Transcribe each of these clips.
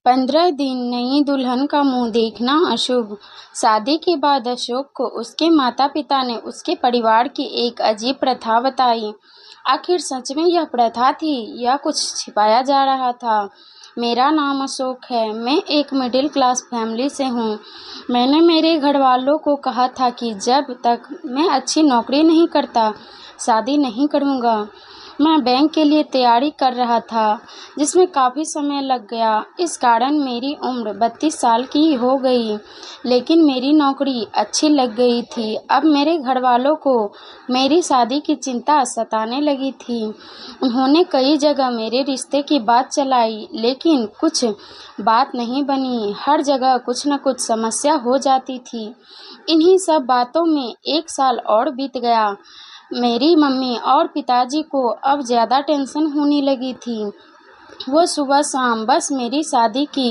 15 दिन नई दुल्हन का मुंह देखना अशुभ। शादी के बाद अशोक को उसके माता पिता ने उसके परिवार की एक अजीब प्रथा बताई। आखिर सच में यह प्रथा थी या कुछ छिपाया जा रहा था? मेरा नाम अशोक है। मैं एक मिडिल क्लास फैमिली से हूँ। मैंने मेरे घर वालों को कहा था कि जब तक मैं अच्छी नौकरी नहीं करता शादी नहीं करूँगा। मैं बैंक के लिए तैयारी कर रहा था जिसमें काफ़ी समय लग गया। इस कारण मेरी उम्र 32 साल की हो गई, लेकिन मेरी नौकरी अच्छी लग गई थी। अब मेरे घर वालों को मेरी शादी की चिंता सताने लगी थी। उन्होंने कई जगह मेरे रिश्ते की बात चलाई, लेकिन कुछ बात नहीं बनी। हर जगह कुछ न कुछ समस्या हो जाती थी। इन्हीं सब बातों में 1 साल और बीत गया। मेरी मम्मी और पिताजी को अब ज़्यादा टेंशन होने लगी थी। वो सुबह शाम बस मेरी शादी की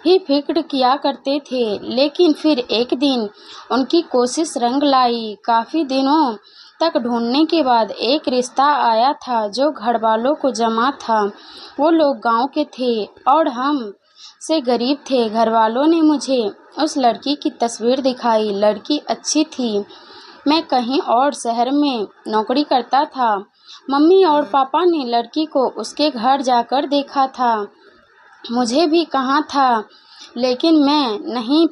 ही फिक्र किया करते थे, लेकिन फिर एक दिन उनकी कोशिश रंग लाई। काफ़ी दिनों तक ढूंढने के बाद एक रिश्ता आया था जो घर वालों को जमा था। वो लोग गांव के थे और हम से गरीब थे। घर वालों ने मुझे उस लड़की की तस्वीर दिखाई। लड़की अच्छी थी। मैं कहीं और शहर में नौकरी करता था। मम्मी और पापा ने लड़की को उसके घर जाकर देखा था। मुझे भी कहा था, लेकिन मैं नहीं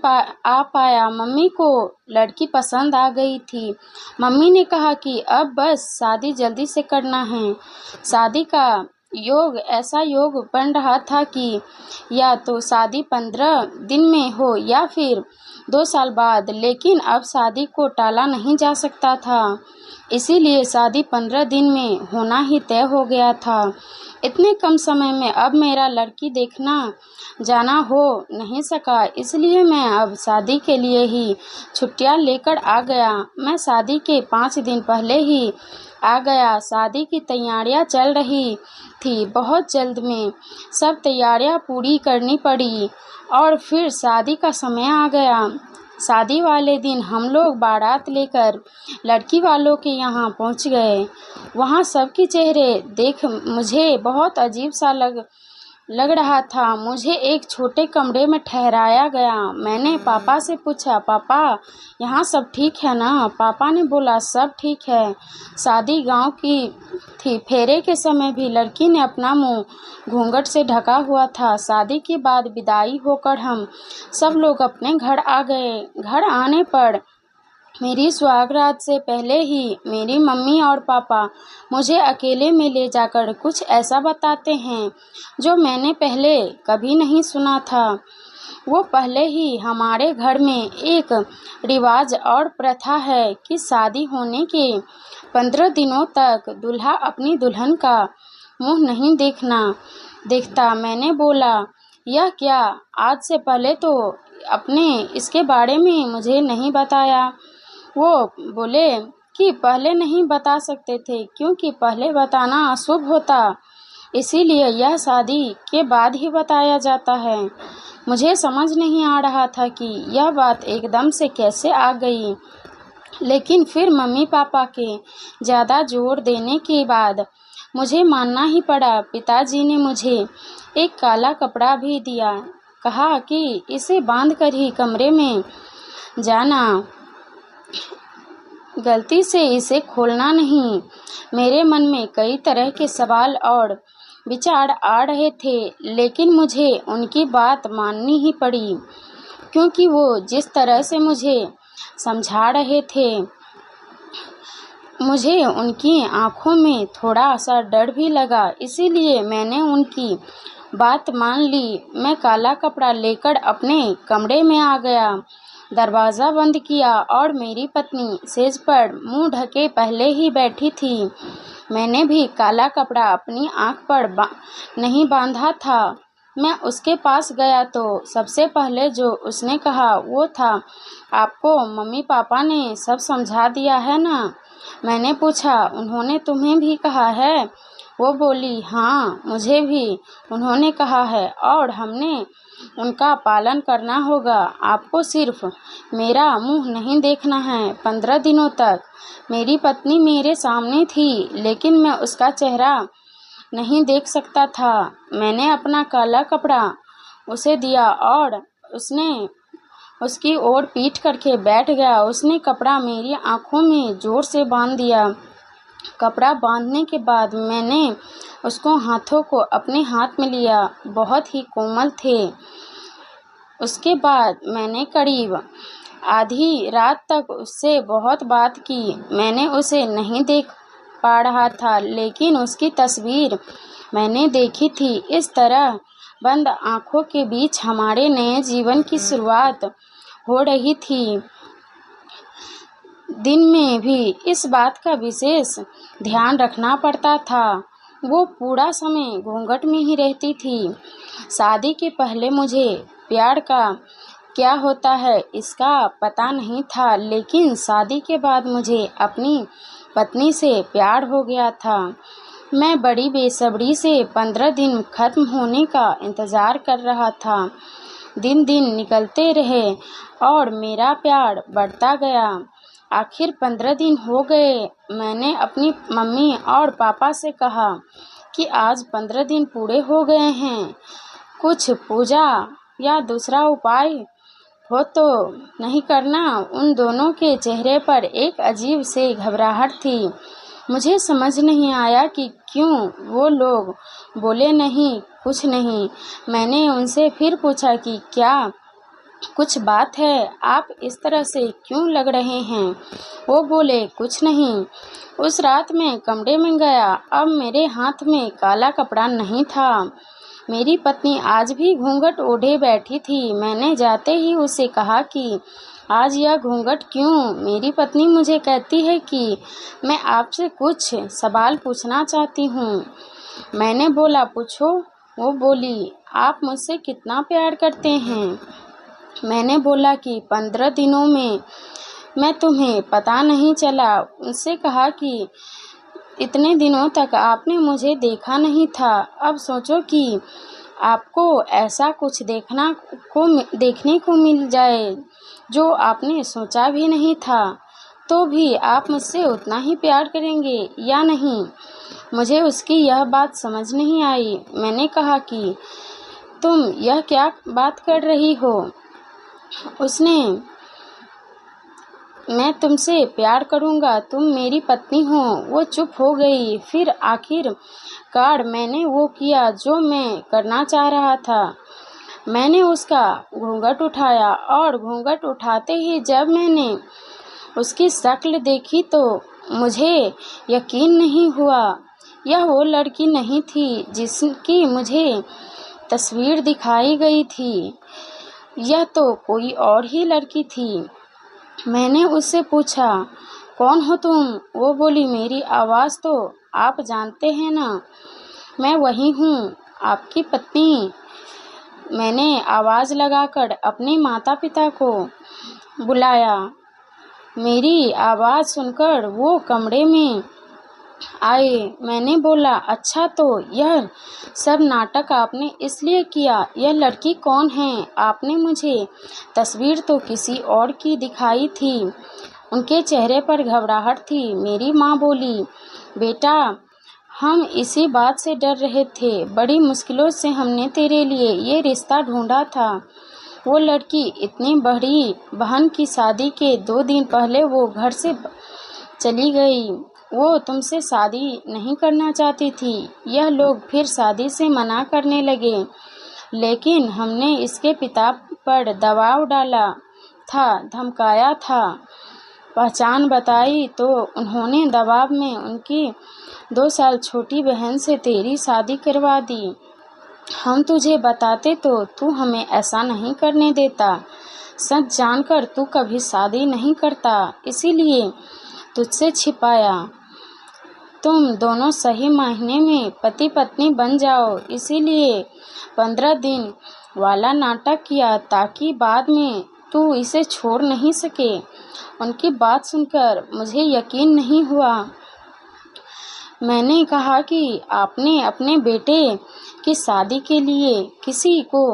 आ पाया। मम्मी को लड़की पसंद आ गई थी। मम्मी ने कहा कि अब बस शादी जल्दी से करना है। शादी का योग ऐसा योग बन रहा था कि या तो शादी 15 दिन में हो या फिर 2 साल बाद, लेकिन अब शादी को टाला नहीं जा सकता था। इसीलिए शादी 15 दिन में होना ही तय हो गया था। इतने कम समय में अब मेरा लड़की देखना जाना हो नहीं सका, इसलिए मैं अब शादी के लिए ही छुट्टियां लेकर आ गया। मैं शादी के 5 दिन पहले ही आ गया। शादी की तैयारियां चल रही थी। बहुत जल्द में सब तैयारियां पूरी करनी पड़ी और फिर शादी का समय आ गया। शादी वाले दिन हम लोग बारात लेकर लड़की वालों के यहाँ पहुँच गए। वहाँ सबके चेहरे देख मुझे बहुत अजीब सा लग रहा था। मुझे एक छोटे कमरे में ठहराया गया। मैंने पापा से पूछा, पापा यहाँ सब ठीक है ना? पापा ने बोला, सब ठीक है। शादी गांव की थी। फेरे के समय भी लड़की ने अपना मुंह घूंघट से ढका हुआ था। शादी के बाद विदाई होकर हम सब लोग अपने घर आ गए। घर आने पर मेरी सुहागरात से पहले ही मेरी मम्मी और पापा मुझे अकेले में ले जाकर कुछ ऐसा बताते हैं जो मैंने पहले कभी नहीं सुना था। वो पहले ही हमारे घर में एक रिवाज और प्रथा है कि शादी होने के 15 दिनों तक दूल्हा अपनी दुल्हन का मुंह नहीं देखता। मैंने बोला, यह क्या? आज से पहले तो अपने इसके बारे में मुझे नहीं बताया। वो बोले कि पहले नहीं बता सकते थे क्योंकि पहले बताना अशुभ होता, इसीलिए यह शादी के बाद ही बताया जाता है। मुझे समझ नहीं आ रहा था कि यह बात एकदम से कैसे आ गई, लेकिन फिर मम्मी पापा के ज़्यादा जोर देने के बाद मुझे मानना ही पड़ा। पिताजी ने मुझे एक काला कपड़ा भी दिया। कहा कि इसे बांध कर ही कमरे में जाना, गलती से इसे खोलना नहीं। मेरे मन में कई तरह के सवाल और विचार आ रहे थे, लेकिन मुझे उनकी बात माननी ही पड़ी क्योंकि वो जिस तरह से मुझे समझा रहे थे, मुझे उनकी आंखों में थोड़ा सा डर भी लगा। इसीलिए मैंने उनकी बात मान ली। मैं काला कपड़ा लेकर अपने कमरे में आ गया, दरवाज़ा बंद किया और मेरी पत्नी सेज पर मुंह ढके पहले ही बैठी थी। मैंने भी काला कपड़ा अपनी आंख पर नहीं बांधा था। मैं उसके पास गया तो सबसे पहले जो उसने कहा वो था, आपको मम्मी पापा ने सब समझा दिया है ना? मैंने पूछा, उन्होंने तुम्हें भी कहा है? वो बोली, हाँ, मुझे भी उन्होंने कहा है और हमने उनका पालन करना होगा। आपको सिर्फ मेरा मुंह नहीं देखना है 15 दिनों तक। मेरी पत्नी मेरे सामने थी, लेकिन मैं उसका चेहरा नहीं देख सकता था। मैंने अपना काला कपड़ा उसे दिया और उसने उसकी ओर पीट करके बैठ गया। उसने कपड़ा मेरी आंखों में जोर से बांध दिया। कपड़ा बांधने के बाद मैंने उसको हाथों को अपने हाथ में लिया। बहुत ही कोमल थे। उसके बाद मैंने करीब आधी रात तक उससे बहुत बात की। मैंने उसे नहीं देख पा रहा था, लेकिन उसकी तस्वीर मैंने देखी थी। इस तरह बंद आंखों के बीच हमारे नए जीवन की शुरुआत हो रही थी। दिन में भी इस बात का विशेष ध्यान रखना पड़ता था। वो पूरा समय घूंघट में ही रहती थी। शादी के पहले मुझे प्यार का क्या होता है इसका पता नहीं था, लेकिन शादी के बाद मुझे अपनी पत्नी से प्यार हो गया था। मैं बड़ी बेसब्री से 15 दिन खत्म होने का इंतज़ार कर रहा था। दिन दिन निकलते रहे और मेरा प्यार बढ़ता गया। आखिर 15 दिन हो गए। मैंने अपनी मम्मी और पापा से कहा कि आज 15 दिन पूरे हो गए हैं। कुछ पूजा या दूसरा उपाय हो तो नहीं करना। उन दोनों के चेहरे पर एक अजीब सी घबराहट थी। मुझे समझ नहीं आया कि क्यों वो लोग बोले नहीं, कुछ नहीं। मैंने उनसे फिर पूछा कि क्या कुछ बात है, आप इस तरह से क्यों लग रहे हैं? वो बोले कुछ नहीं। उस रात मैं कमरे में गया। अब मेरे हाथ में काला कपड़ा नहीं था। मेरी पत्नी आज भी घूंघट ओढ़े बैठी थी। मैंने जाते ही उसे कहा कि आज यह घूंघट क्यों? मेरी पत्नी मुझे कहती है कि मैं आपसे कुछ सवाल पूछना चाहती हूँ। मैंने बोला पूछो। वो बोली आप मुझसे कितना प्यार करते हैं? मैंने बोला कि 15 दिनों में मैं तुम्हें पता नहीं चला। उनसे कहा कि इतने दिनों तक आपने मुझे देखा नहीं था। अब सोचो कि आपको ऐसा कुछ देखने को मिल जाए जो आपने सोचा भी नहीं था, तो भी आप मुझसे उतना ही प्यार करेंगे या नहीं? मुझे उसकी यह बात समझ नहीं आई। मैंने कहा कि तुम यह क्या बात कर रही हो? उसने मैं तुमसे प्यार करूँगा, तुम मेरी पत्नी हो। वो चुप हो गई। फिर आखिरकार मैंने वो किया जो मैं करना चाह रहा था। मैंने उसका घूंघट उठाया और घूंघट उठाते ही जब मैंने उसकी शक्ल देखी तो मुझे यकीन नहीं हुआ। यह वो लड़की नहीं थी जिसकी मुझे तस्वीर दिखाई गई थी। यह तो कोई और ही लड़की थी। मैंने उससे पूछा कौन हो तुम? वो बोली मेरी आवाज़ तो आप जानते हैं ना, मैं वही हूँ, आपकी पत्नी। मैंने आवाज़ लगाकर अपने माता पिता को बुलाया। मेरी आवाज़ सुनकर वो कमरे में आए। मैंने बोला अच्छा, तो यह सब नाटक आपने इसलिए किया। यह लड़की कौन है? आपने मुझे तस्वीर तो किसी और की दिखाई थी। उनके चेहरे पर घबराहट थी। मेरी माँ बोली बेटा, हम इसी बात से डर रहे थे। बड़ी मुश्किलों से हमने तेरे लिए ये रिश्ता ढूंढा था। वो लड़की इतनी बड़ी बहन की शादी के 2 दिन पहले वो घर से चली गई। वो तुमसे शादी नहीं करना चाहती थी। यह लोग फिर शादी से मना करने लगे, लेकिन हमने इसके पिता पर दबाव डाला था, धमकाया था, पहचान बताई तो उन्होंने दबाव में उनकी 2 साल छोटी बहन से तेरी शादी करवा दी। हम तुझे बताते तो तू हमें ऐसा नहीं करने देता। सच जानकर तू कभी शादी नहीं करता, इसीलिए तुझसे छिपाया। तुम दोनों सही मायने में पति पत्नी बन जाओ, इसीलिए 15 दिन वाला नाटक किया ताकि बाद में तू इसे छोड़ नहीं सके। उनकी बात सुनकर मुझे यकीन नहीं हुआ। मैंने कहा कि आपने अपने बेटे की शादी के लिए किसी को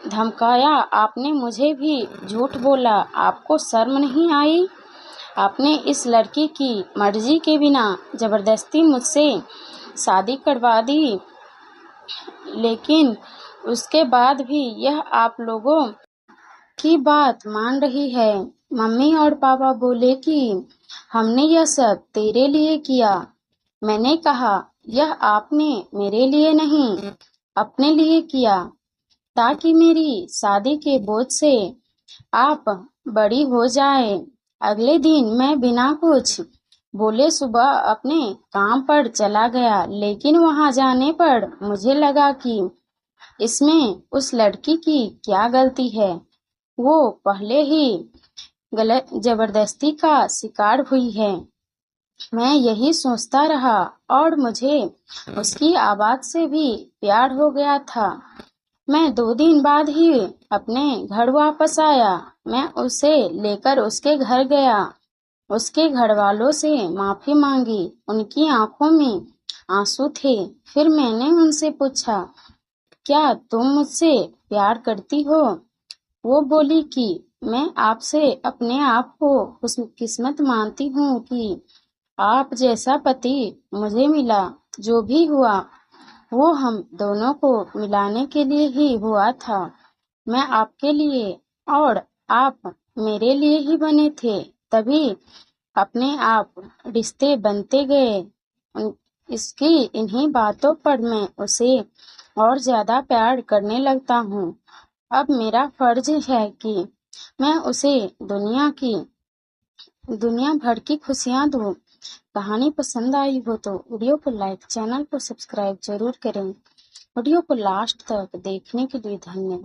धमकाया। आपने मुझे भी झूठ बोला। आपको शर्म नहीं आई? आपने इस लड़की की मर्जी के बिना ज़बरदस्ती मुझसे शादी करवा दी, लेकिन उसके बाद भी यह आप लोगों की बात मान रही है। मम्मी और पापा बोले कि हमने यह सब तेरे लिए किया। मैंने कहा यह आपने मेरे लिए नहीं, अपने लिए किया, ताकि मेरी शादी के बोझ से आप बड़ी हो जाए। अगले दिन मैं बिना कुछ बोले सुबह अपने काम पर चला गया, लेकिन वहां जाने पर मुझे लगा कि इसमें उस लड़की की क्या गलती है। वो पहले ही गलत जबरदस्ती का शिकार हुई है। मैं यही सोचता रहा और मुझे उसकी आवाज से भी प्यार हो गया था। मैं 2 दिन बाद ही अपने घर वापस आया। मैं उसे लेकर उसके घर गया। उसके घर वालों से माफी मांगी। उनकी आंखों में आंसू थे। फिर मैंने उनसे पूछा, क्या तुम मुझसे प्यार करती हो? वो बोली कि मैं आपसे अपने आप को खुशकिस्मत मानती हूँ कि आप जैसा पति मुझे मिला। जो भी हुआ वो हम दोनों को मिलाने के लिए ही हुआ था। मैं आपके लिए और आप मेरे लिए ही बने थे। तभी अपने आप रिश्ते बनते गए। इसकी इन्हीं बातों पर मैं उसे और ज्यादा प्यार करने लगता हूँ। अब मेरा फर्ज है कि मैं उसे दुनिया भर की खुशियाँ दूँ। कहानी पसंद आई हो तो वीडियो को लाइक, चैनल को सब्सक्राइब जरूर करें। वीडियो को लास्ट तक देखने के लिए धन्यवाद।